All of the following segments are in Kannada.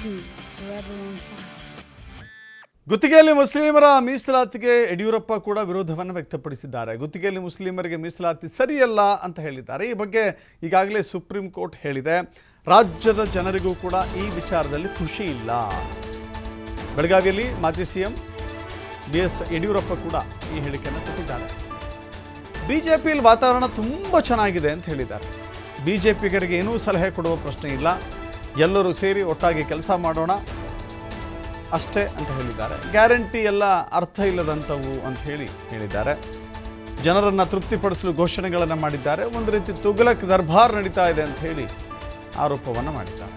me forever on fire. ಗುತ್ತಿಗೆಯಲ್ಲಿ ಮುಸ್ಲಿಮರ ಮೀಸಲಾತಿಗೆ ಯಡಿಯೂರಪ್ಪ ಕೂಡ ವಿರೋಧವನ್ನು ವ್ಯಕ್ತಪಡಿಸಿದ್ದಾರೆ. ಗುತ್ತಿಗೆಯಲ್ಲಿ ಮುಸ್ಲಿಮರಿಗೆ ಮೀಸಲಾತಿ ಸರಿಯಲ್ಲ ಅಂತ ಹೇಳಿದ್ದಾರೆ. ಈ ಬಗ್ಗೆ ಈಗಾಗಲೇ ಸುಪ್ರೀಂ ಕೋರ್ಟ್ ಹೇಳಿದೆ. ರಾಜ್ಯದ ಜನರಿಗೂ ಕೂಡ ಈ ವಿಚಾರದಲ್ಲಿ ಖುಷಿ ಇಲ್ಲ. ಬೆಳಗಾವಿಯಲ್ಲಿ ಮಾಜಿ ಸಿಎಂ BS ಯಡಿಯೂರಪ್ಪ ಕೂಡ ಈ ಹೇಳಿಕೆಯನ್ನು ಕೊಟ್ಟಿದ್ದಾರೆ. ಬಿಜೆಪಿಯಲ್ಲಿ ವಾತಾವರಣ ತುಂಬ ಚೆನ್ನಾಗಿದೆ ಅಂತ ಹೇಳಿದ್ದಾರೆ. ಬಿಜೆಪಿಗರಿಗೆ ಏನೂ ಸಲಹೆ ಕೊಡುವ ಪ್ರಶ್ನೆ ಇಲ್ಲ, ಎಲ್ಲರೂ ಸೇರಿ ಒಟ್ಟಾಗಿ ಕೆಲಸ ಮಾಡೋಣ ಅಷ್ಟೇ ಅಂತ ಹೇಳಿದ್ದಾರೆ. ಗ್ಯಾರಂಟಿ ಎಲ್ಲ ಅರ್ಥ ಇಲ್ಲದಂಥವು ಅಂತ ಹೇಳಿದ್ದಾರೆ. ಜನರನ್ನು ತೃಪ್ತಿಪಡಿಸಲು ಘೋಷಣೆಗಳನ್ನು ಮಾಡಿದ್ದಾರೆ. ಒಂದು ರೀತಿ ತುಘಲಕ್ ದರ್ಬಾರ್ ನಡೀತಾ ಇದೆ ಅಂತ ಹೇಳಿ ಆರೋಪವನ್ನು ಮಾಡಿದ್ದಾರೆ.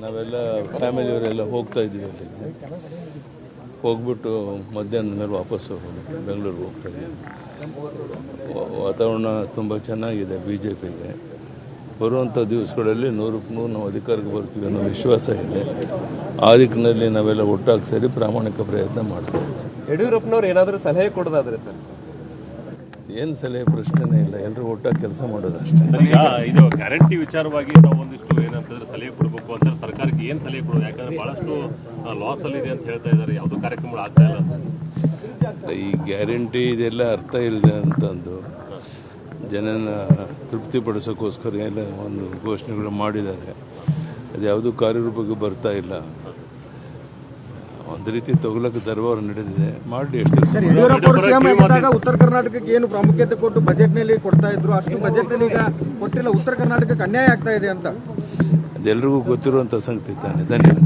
ನಾವೆಲ್ಲ ಫ್ಯಾಮಿಲಿಯವರೆಲ್ಲ ಹೋಗ್ತಾ ಇದ್ದೀವಿ. ಅಲ್ಲಿಗೆ ಹೋಗ್ಬಿಟ್ಟು ಮಧ್ಯಾಹ್ನದ ಮೇಲೆ ವಾಪಸ್ ಬೆಂಗಳೂರಿಗೆ ಹೋಗ್ತಾ ಇದ್ದೀವಿ. ವಾತಾವರಣ ತುಂಬ ಚೆನ್ನಾಗಿದೆ. BJPಗೆ ಬರುವಂಥ ದಿವಸಗಳಲ್ಲಿ 100ಕ್ಕೆ 100 ನಾವು ಅಧಿಕಾರಕ್ಕೆ ಬರ್ತೀವಿ ಅನ್ನೋ ವಿಶ್ವಾಸ ಇದೆ. ಆ ದಿಕ್ಕಿನಲ್ಲಿ ನಾವೆಲ್ಲ ಒಟ್ಟಾಗಿ ಸೇರಿ ಪ್ರಾಮಾಣಿಕ ಪ್ರಯತ್ನ ಮಾಡ್ತೀವಿ. ಯಡಿಯೂರಪ್ಪನವ್ರು ಏನಾದರೂ ಸಲಹೆ ಕೊಡೋದಾದ್ರೆ ಸರ್? ಏನು ಸಲಹೆ ಪ್ರಶ್ನೆನೇ ಇಲ್ಲ, ಎಲ್ಲರೂ ಒಟ್ಟಾಗಿ ಕೆಲಸ ಮಾಡೋದು ಅಷ್ಟೇ. ಈಗ ಇದು ಗ್ಯಾರಂಟಿ ವಿಚಾರವಾಗಿ ನಾವು ಒಂದಿಷ್ಟು ಏನಂತಂದ್ರೆ ಸಲಹೆ ಕೊಡಬೇಕು ಅಂತ ಸರ್ಕಾರಕ್ಕೆ ಏನು ಸಲಹೆ ಕೊಡೋದು? ಯಾಕಂದ್ರೆ ಬಹಳಷ್ಟು ಲಾಸ್ ಅಲ್ಲಿ ಇದೆ ಅಂತ ಹೇಳ್ತಾ ಇದ್ದಾರೆ, ಯಾವುದೋ ಕಾರ್ಯಕ್ರಮಗಳು ಆಗ್ತಾ ಇಲ್ಲ. ಈ ಗ್ಯಾರಂಟಿ ಇದೆಲ್ಲ ಅರ್ಥ ಇಲ್ಲದೆ ಅಂತಂದು ಜನನ ತೃಪ್ತಿಪಡಿಸೋಕ್ಕೋಸ್ಕರ ಎಲ್ಲ ಒಂದು ಘೋಷಣೆಗಳು ಮಾಡಿದ್ದಾರೆ. ಅದು ಯಾವುದೂ ಕಾರ್ಯರೂಪಕ್ಕೆ ಬರ್ತಾ ಇಲ್ಲ. ಒಂದು ರೀತಿ ತೊಗಲಕ್ಕೆ ದರ್ಬಾರ್ ನಡೆದಿದೆ. ಮಾಡಿ ಎಷ್ಟು ಉತ್ತರ ಕರ್ನಾಟಕಕ್ಕೆ ಏನು ಪ್ರಾಮುಖ್ಯತೆ ಕೊಟ್ಟು ಬಜೆಟ್ನಲ್ಲಿ ಕೊಡ್ತಾ ಇದ್ರು, ಅಷ್ಟು ಬಜೆಟ್ನಲ್ಲಿ ಈಗ ಕೊಟ್ಟಿಲ್ಲ. ಉತ್ತರ ಕರ್ನಾಟಕಕ್ಕೆ ಅನ್ಯಾಯ ಆಗ್ತಾ ಇದೆ ಅಂತ ಅದೆಲ್ಲರಿಗೂ ಗೊತ್ತಿರುವಂತ ಸಂಗತಿ ತಾನೆ. ಧನ್ಯವಾದ.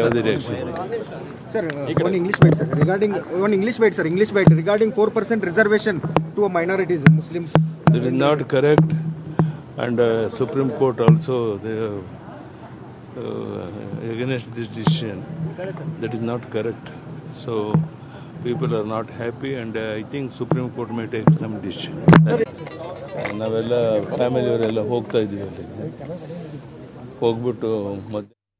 ಯಾವುದೇ reaction Sir, one English bite, sir. English bite regarding 4% reservation to minorities, Muslims. That is not correct, and Supreme Court also they against this decision. That is not correct. So people are not happy, and I think Supreme Court may take some decision. ನಾವೆಲ್ಲ ಫ್ಯಾಮಿಲಿಯವರೆಲ್ಲ ಹೋಗ್ತಾ ಇದ್ದೀವಿ. ಅಲ್ಲಿಗೆ ಹೋಗ್ಬಿಟ್ಟು